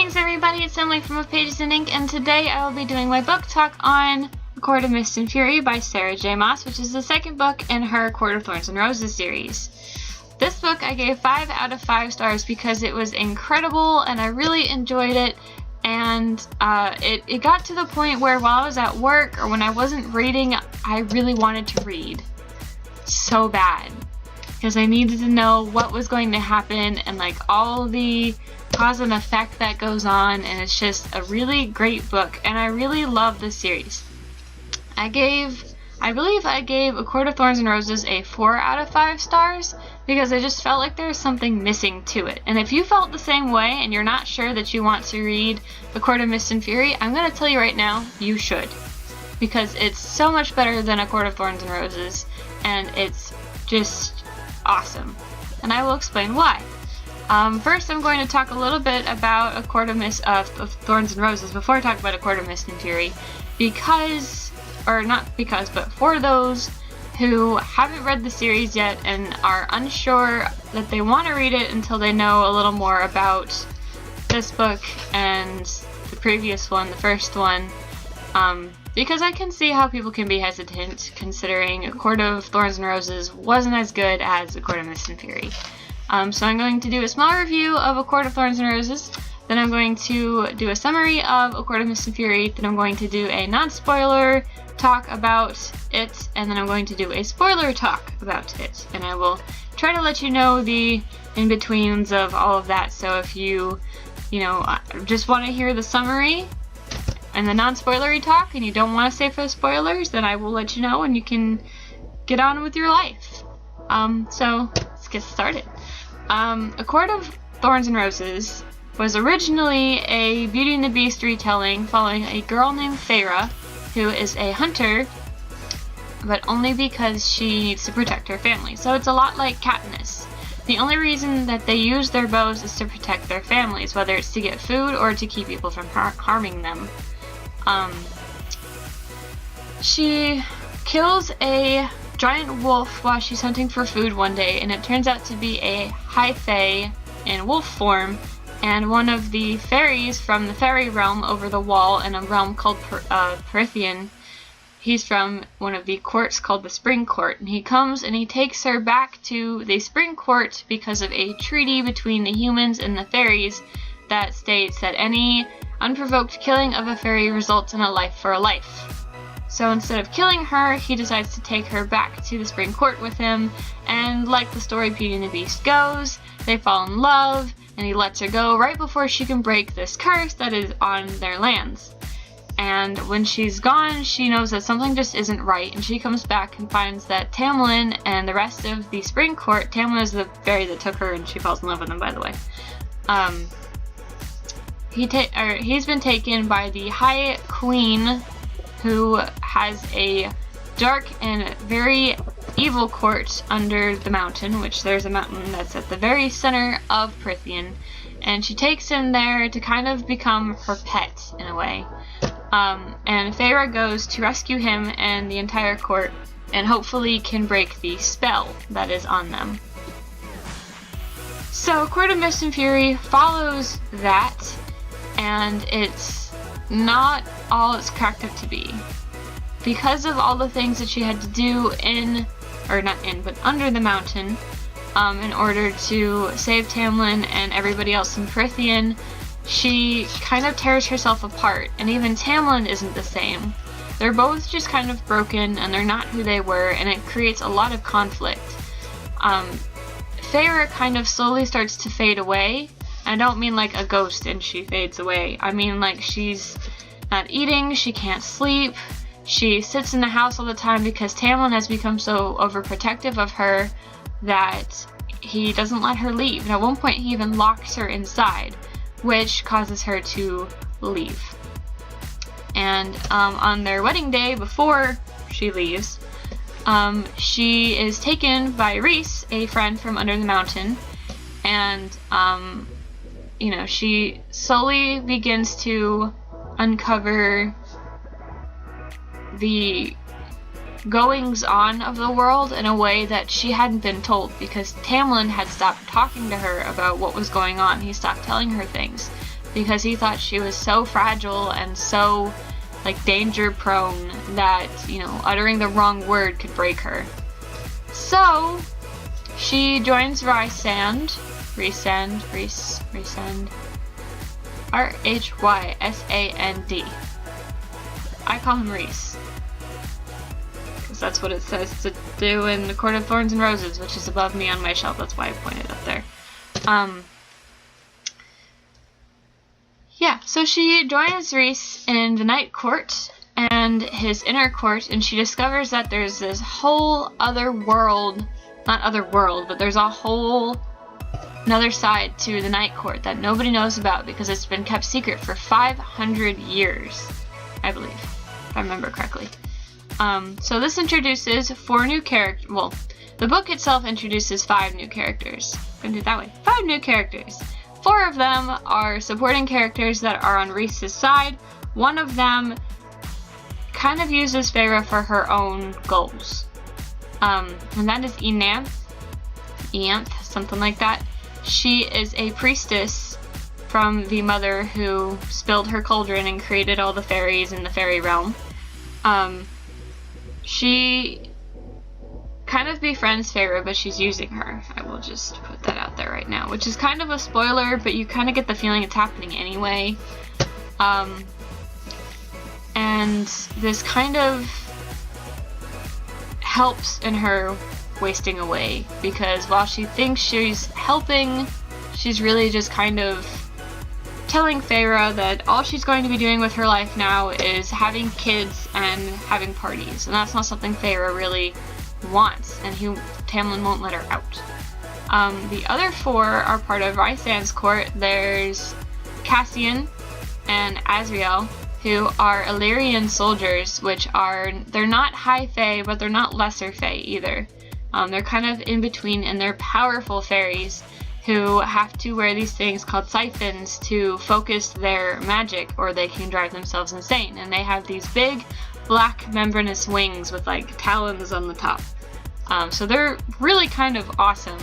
Greetings everybody, it's Emily from Of Pages and Ink, and today I will be doing my book talk on A Court of Mist and Fury by Sarah J. Maas, which is the second book in her Court of Thorns and Roses series. This book I gave 5 out of 5 stars because it was incredible and I really enjoyed it, and it got to the point where while I was at work or when I wasn't reading, I really wanted to read so bad because I needed to know what was going to happen and like all the cause and effect that goes on, and it's just a really great book and I really love this series. I believe I gave A Court of Thorns and Roses a 4 out of 5 stars because I just felt like there was something missing to it. And if you felt the same way and you're not sure that you want to read A Court of Mist and Fury, I'm going to tell you right now, you should. Because it's so much better than A Court of Thorns and Roses, and it's just awesome. And I will explain why. First, I'm going to talk a little bit about A Court of Thorns and Roses before I talk about A Court of Mist and Fury, but for those who haven't read the series yet and are unsure that they want to read it until they know a little more about this book and the previous one, the first one, because I can see how people can be hesitant considering A Court of Thorns and Roses wasn't as good as A Court of Mist and Fury. So I'm going to do a small review of A Court of Thorns and Roses, then I'm going to do a summary of A Court of Mist and Fury, then I'm going to do a non-spoiler talk about it, and then I'm going to do a spoiler talk about it. And I will try to let you know the in-betweens of all of that, so if you just want to hear the summary and the non-spoilery talk and you don't want to stay for the spoilers, then I will let you know and you can get on with your life. So let's get started. A Court of Thorns and Roses was originally a Beauty and the Beast retelling following a girl named Feyre, who is a hunter, but only because she needs to protect her family. So it's a lot like Katniss. The only reason that they use their bows is to protect their families, whether it's to get food or to keep people from harming them. She kills a giant wolf while she's hunting for food one day, and it turns out to be a high fae in wolf form, and one of the fairies from the fairy realm over the wall in a realm called Prythian. He's from one of the courts called the Spring Court, and he comes and he takes her back to the Spring Court because of a treaty between the humans and the fairies that states that any unprovoked killing of a fairy results in a life for a life. So instead of killing her, he decides to take her back to the Spring Court with him, and like the story Beauty and the Beast goes, they fall in love, and he lets her go right before she can break this curse that is on their lands. And when she's gone, she knows that something just isn't right, and she comes back and finds that Tamlin and the rest of the Spring Court, Tamlin is the fairy that took her, and she falls in love with him, by the way. He's been taken by the High Queen, who has a dark and very evil court under the mountain, which there's a mountain that's at the very center of Prythian, and she takes him there to kind of become her pet in a way. And Feyre goes to rescue him and the entire court, and hopefully can break the spell that is on them. So Court of Mist and Fury follows that, and it's not all it's cracked up to be. Because of all the things that she had to do under the mountain, in order to save Tamlin and everybody else in Prythian, she kind of tears herself apart, and even Tamlin isn't the same. They're both just kind of broken, and they're not who they were, and it creates a lot of conflict. Feyre kind of slowly starts to fade away. I don't mean like a ghost and she fades away. I mean like she's not eating, she can't sleep, she sits in the house all the time because Tamlin has become so overprotective of her that he doesn't let her leave. And at one point he even locks her inside, which causes her to leave. And on their wedding day, before she leaves, she is taken by Rhys, a friend from under the mountain, and she slowly begins to uncover the goings-on of the world in a way that she hadn't been told, because Tamlin had stopped talking to her about what was going on. He stopped telling her things. because he thought she was so fragile and so like danger prone that, you know, uttering the wrong word could break her. So she joins Rhysand, R-H-Y-S-A-N-D. I call him Rhys, because that's what it says to do in the Court of Thorns and Roses, which is above me on my shelf. That's why I pointed up there. Yeah, so she joins Rhys in the Night Court and his inner court, and she discovers that there's this whole other world, not other world, but there's a whole another side to the Night Court that nobody knows about because it's been kept secret for 500 years, I believe, if I remember correctly. So this introduces 4 new characters. Well, the book itself introduces 5 new characters. I'm gonna do it that way. 5 new characters. 4 of them are supporting characters that are on Rhys's side. One of them kind of uses Feyre for her own goals. And that is Eanth, something like that. She is a priestess from the mother who spilled her cauldron and created all the fairies in the fairy realm. She kind of befriends Feyre, but she's using her. I will just put that out there right now, which is kind of a spoiler, but you kind of get the feeling it's happening anyway. And this kind of helps in her wasting away, because while she thinks she's helping, she's really just kind of telling Feyre that all she's going to be doing with her life now is having kids and having parties, and that's not something Feyre really wants, and Tamlin won't let her out. The other 4 are part of Rhysand's court. There's Cassian and Azriel, who are Illyrian soldiers, which are, they're not high fae, but they're not lesser fae either. They're kind of in between, and they're powerful fairies who have to wear these things called siphons to focus their magic, or they can drive themselves insane. And they have these big black membranous wings with like talons on the top. So they're really kind of awesome.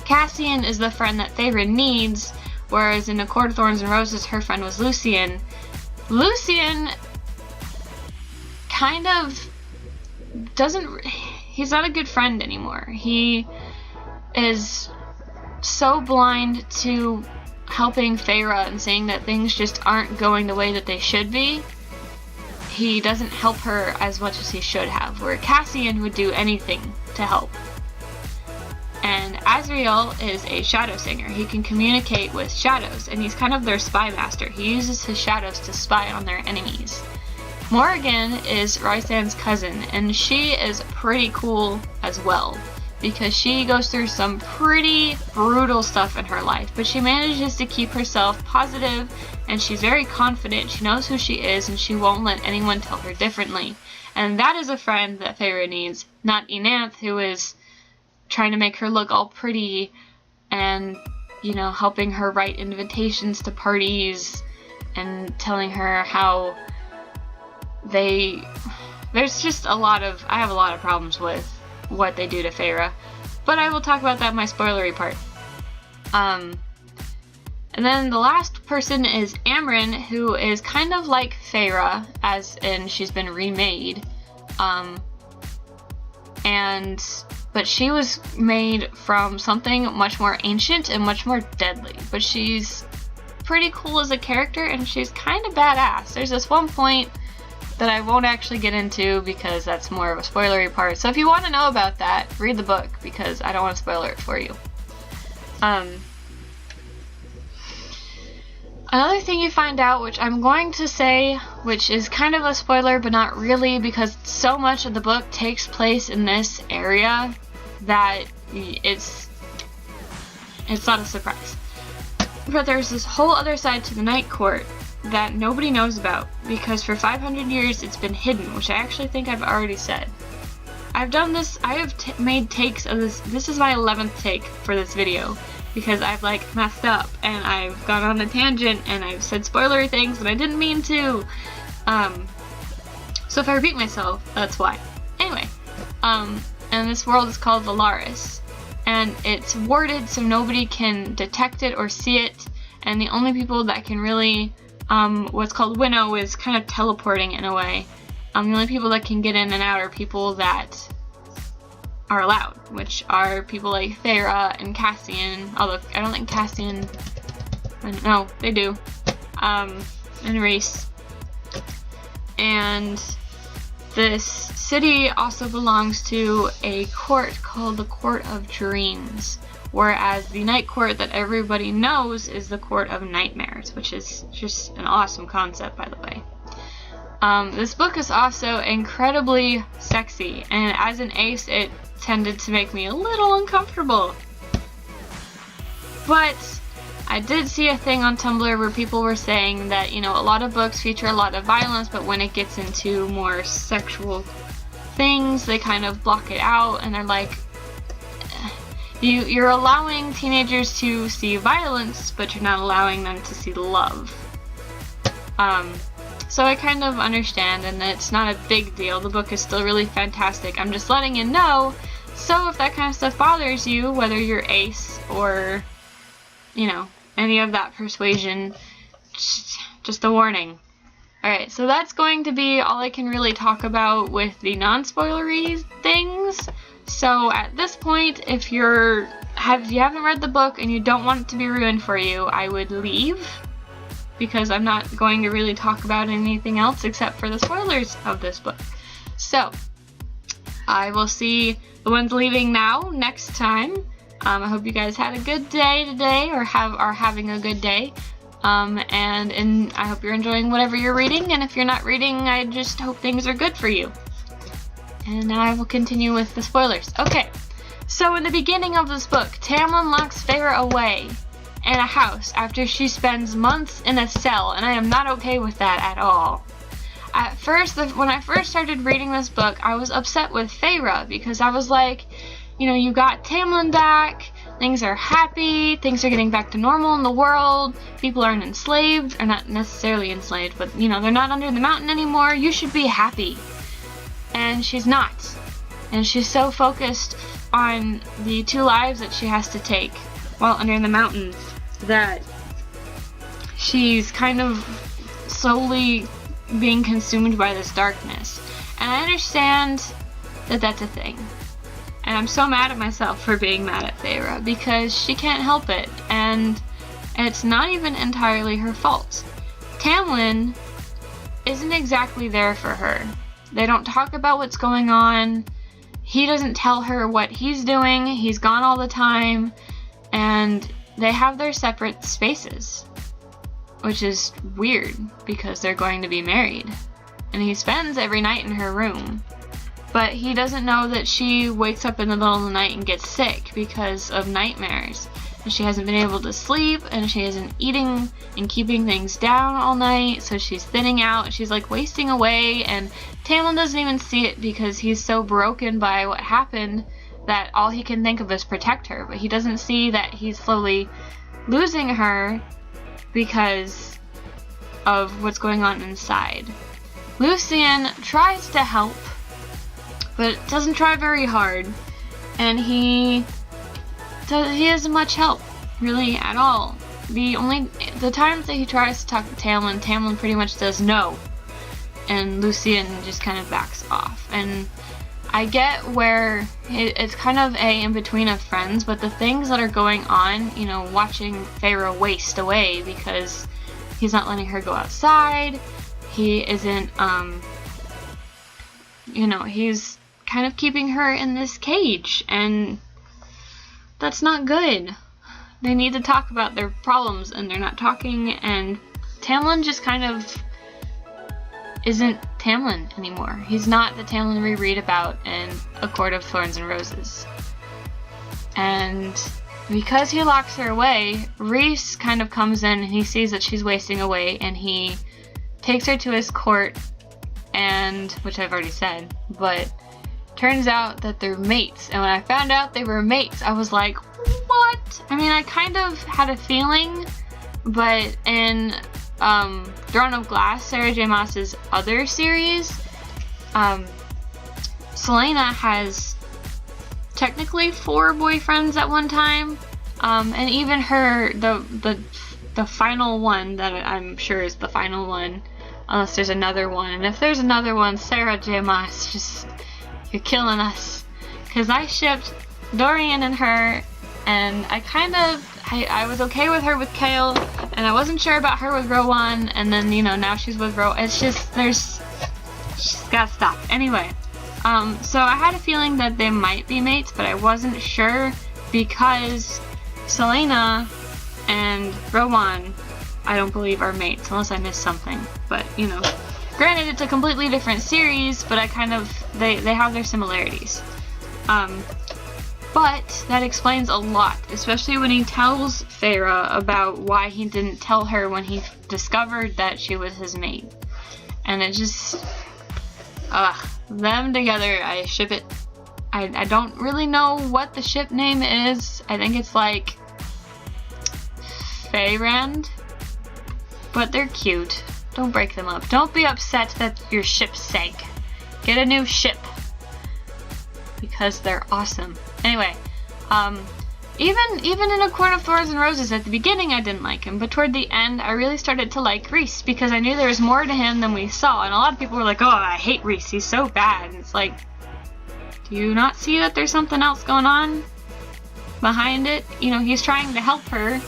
Cassian is the friend that Feyre needs, whereas in A Court of Thorns and Roses, her friend was Lucien. Lucien kind of he's not a good friend anymore. He is so blind to helping Feyre and saying that things just aren't going the way that they should be. He doesn't help her as much as he should have, where Cassian would do anything to help. And Azriel is a shadow singer. He can communicate with shadows, and he's kind of their spy master. He uses his shadows to spy on their enemies. Morrigan is Rhysand's cousin, and she is pretty cool as well, because she goes through some pretty brutal stuff in her life, but she manages to keep herself positive, and she's very confident. She knows who she is, and she won't let anyone tell her differently. And that is a friend that Feyre needs, not Eanth, who is trying to make her look all pretty and, you know, helping her write invitations to parties and telling her how there's just I have a lot of problems with what they do to Feyre, but I will talk about that in my spoilery part. And then the last person is Amren, who is kind of like Feyre, as in she's been remade, but she was made from something much more ancient and much more deadly, but she's pretty cool as a character, and she's kind of badass. There's this one point that I won't actually get into because that's more of a spoilery part. So if you want to know about that, read the book, because I don't want to spoil it for you. Another thing you find out, which I'm going to say, which is kind of a spoiler but not really, because so much of the book takes place in this area that it's not a surprise. But there's this whole other side to the Night Court that nobody knows about, because for 500 years it's been hidden, which I actually think I've already said. I've done this, I have made takes of this. This is my 11th take for this video, because I've like messed up and I've gone on a tangent and I've said spoilery things and I didn't mean to. So if I repeat myself, that's why. Anyway, and this world is called Velaris, and it's warded so nobody can detect it or see it, and the only people that can really, what's called winnow is kind of teleporting in a way. The only people that can get in and out are people that are allowed, which are people like Feyre and Cassian, although I don't think Cassian, no, they do, and Rhys. And this city also belongs to a court called the Court of Dreams, whereas the Night Court that everybody knows is the Court of Nightmares, which is just an awesome concept, by the way. This book is also incredibly sexy, and as an ace, it tended to make me a little uncomfortable. But I did see a thing on Tumblr where people were saying that, you know, a lot of books feature a lot of violence, but when it gets into more sexual things, they kind of block it out, and they're like, you're allowing teenagers to see violence, but you're not allowing them to see love. So I kind of understand, and it's not a big deal. The book is still really fantastic. I'm just letting you know. So if that kind of stuff bothers you, whether you're ace or, you know, any of that persuasion, just a warning. Alright, so that's going to be all I can really talk about with the non-spoilery things. So at this point, if you haven't read the book and you don't want it to be ruined for you, I would leave, because I'm not going to really talk about anything else except for the spoilers of this book. So I will see the ones leaving now next time. I hope you guys had a good day today, or are having a good day. And I hope you're enjoying whatever you're reading, and if you're not reading, I just hope things are good for you. And now I will continue with the spoilers. Okay, so in the beginning of this book, Tamlin locks Feyre away in a house after she spends months in a cell, and I am not okay with that at all. At first, when I first started reading this book, I was upset with Feyre, because I was like, you know, you got Tamlin back, things are happy, things are getting back to normal in the world, people aren't enslaved, or not necessarily enslaved, but, you know, they're not under the mountain anymore, you should be happy. And she's not. And she's so focused on the 2 lives that she has to take while under the mountain that she's kind of slowly being consumed by this darkness. And I understand that that's a thing. And I'm so mad at myself for being mad at Feyre, because she can't help it, and it's not even entirely her fault. Tamlin isn't exactly there for her. They don't talk about what's going on. He doesn't tell her what he's doing. He's gone all the time, and they have their separate spaces, which is weird because they're going to be married, and he spends every night in her room. But he doesn't know that she wakes up in the middle of the night and gets sick because of nightmares. And she hasn't been able to sleep, and she isn't eating and keeping things down all night, so she's thinning out. She's like wasting away, and Tamlin doesn't even see it because he's so broken by what happened that all he can think of is protect her. But he doesn't see that he's slowly losing her because of what's going on inside. Lucien tries to help, but doesn't try very hard, and he doesn't much help, really, at all. The times that he tries to talk to Tamlin pretty much says no, and Lucien just kind of backs off. And I get where it's kind of in between of friends, but the things that are going on, you know, watching Feyre waste away because he's not letting her go outside, he isn't, you know, he's kind of keeping her in this cage, and that's not good. They need to talk about their problems, and they're not talking, and Tamlin just kind of isn't Tamlin anymore. He's not the Tamlin we read about in A Court of Thorns and Roses. And because he locks her away, Rhys kind of comes in and he sees that she's wasting away, and he takes her to his court, and, which I've already said, but turns out that they're mates. And when I found out they were mates, I was like, what? I mean, I kind of had a feeling, but in Throne of Glass, Sarah J. Maas's other series, Celaena has technically 4 boyfriends at one time, and even her, the the final one that I'm sure is the final one, unless there's another one. And if there's another one, Sarah J. Maas, just, you're killing us. Because I shipped Dorian and her, and I was okay with her with Chaol, and I wasn't sure about her with Rowan, and then, you know, now she's with It's just, she's gotta stop. Anyway, so I had a feeling that they might be mates, but I wasn't sure because Celaena and Rowan, I don't believe, are mates, unless I missed something. But, you know, granted, it's a completely different series, but they have their similarities. But that explains a lot, especially when he tells Feyre about why he didn't tell her when he discovered that she was his mate. And it just, them together, I ship it. I don't really know what the ship name is. I think it's like Feyrand, but they're cute. Don't break them up. Don't be upset that your ship sank. Get a new ship, because they're awesome. Anyway, even in A Court of Thorns and Roses, at the beginning I didn't like him, but toward the end I really started to like Rhys, because I knew there was more to him than we saw, and a lot of people were like, oh, I hate Rhys, he's so bad, and it's like, do you not see that there's something else going on behind it? You know, he's trying to help her,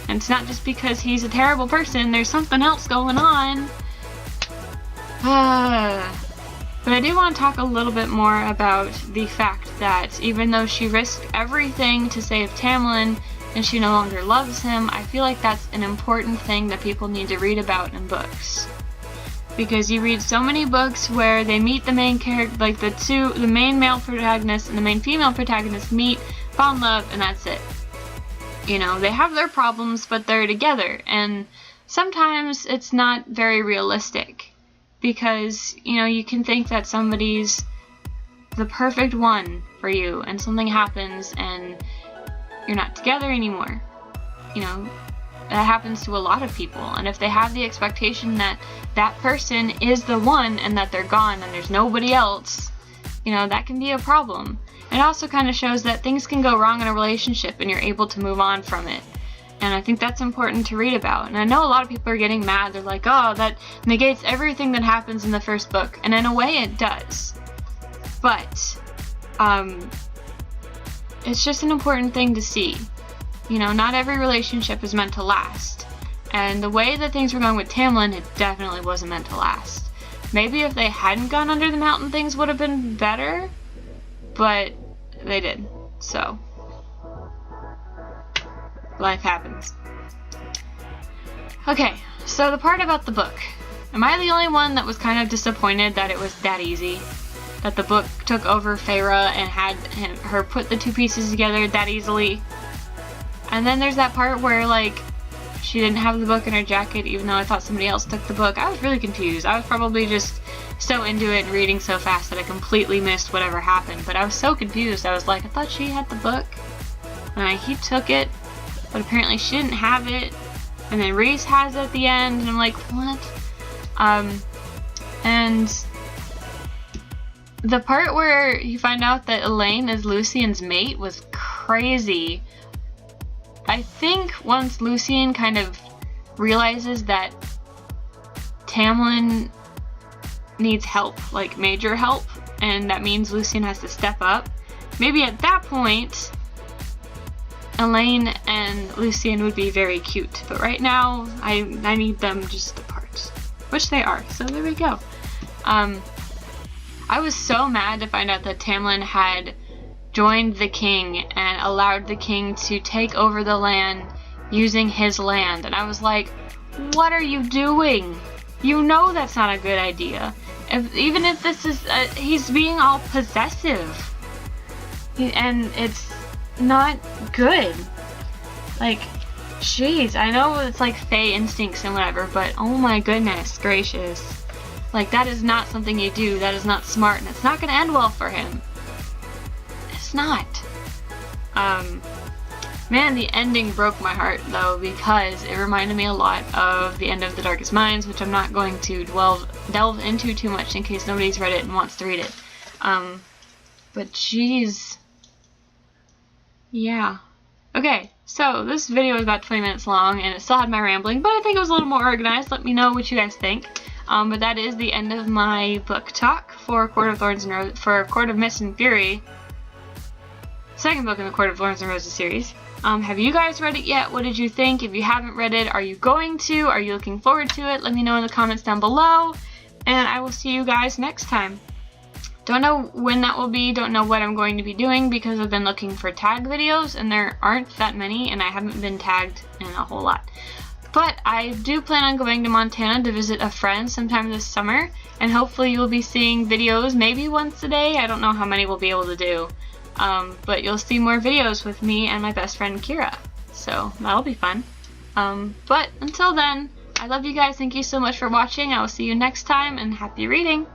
and it's not just because he's a terrible person, there's something else going on. But I do want to talk a little bit more about the fact that even though she risked everything to save Tamlin and she no longer loves him, I feel like that's an important thing that people need to read about in books. Because you read so many books where they meet the main character, like the main male protagonist and the main female protagonist meet, fall in love, and that's it. You know, they have their problems, but they're together, and sometimes it's not very realistic. Because, you know, you can think that somebody's the perfect one for you, and something happens and you're not together anymore. You know, that happens to a lot of people, and if they have the expectation that that person is the one and that they're gone and there's nobody else, you know, that can be a problem. It also kind of shows that things can go wrong in a relationship and you're able to move on from it. And I think that's important to read about. And I know a lot of people are getting mad. They're like, oh, that negates everything that happens in the first book. And in a way it does. But it's just an important thing to see. You know, not every relationship is meant to last. And the way that things were going with Tamlin, it definitely wasn't meant to last. Maybe if they hadn't gone under the mountain, things would have been better. But they did. So life happens. Okay, so the part about the book. Am I the only one that was kind of disappointed that it was that easy? That the book took over Feyre and had her put the two pieces together that easily? And then there's that part where, like, she didn't have the book in her jacket even though I thought somebody else took the book. I was really confused. I was probably just so into it and reading so fast that I completely missed whatever happened. But I was so confused. I was like, I thought she had the book. And he took it. But apparently she didn't have it, and then Rhys has it at the end, and I'm like, what? And the part where you find out that Elain is Lucien's mate was crazy. I think once Lucien kind of realizes that Tamlin needs help, like major help, and that means Lucien has to step up, maybe at that point Elain and Lucien would be very cute, but right now I need them just apart, which they are, so there we go. I was so mad to find out that Tamlin had joined the king and allowed the king to take over the land using his land, and I was like, what are you doing? You know that's not a good idea. Even if this is, he's being all possessive, and it's not good. Like, jeez, I know it's like Fae instincts and whatever, but oh my goodness gracious. Like, that is not something you do. That is not smart, and it's not going to end well for him. It's not. Man, the ending broke my heart, though, because it reminded me a lot of the end of The Darkest Minds, which I'm not going to delve into too much in case nobody's read it and wants to read it. But jeez. Yeah. Okay, So this video was about 20 minutes long, and it still had my rambling, but I think it was a little more organized. Let me know what you guys think. But that is the end of my book talk for Court of Thorns and Roses, for Court of Mist and Fury. Second book in the Court of Thorns and Roses series. Have you guys read it yet? What did you think? If you haven't read it, are you going to? Are you looking forward to it? Let me know in the comments down below, and I will see you guys next time. Don't know when that will be, don't know what I'm going to be doing because I've been looking for tag videos and there aren't that many and I haven't been tagged in a whole lot. But I do plan on going to Montana to visit a friend sometime this summer, and hopefully you'll be seeing videos maybe once a day. I don't know how many we'll be able to do, but you'll see more videos with me and my best friend Kira, so that'll be fun. But until then, I love you guys, thank you so much for watching, I will see you next time, and happy reading!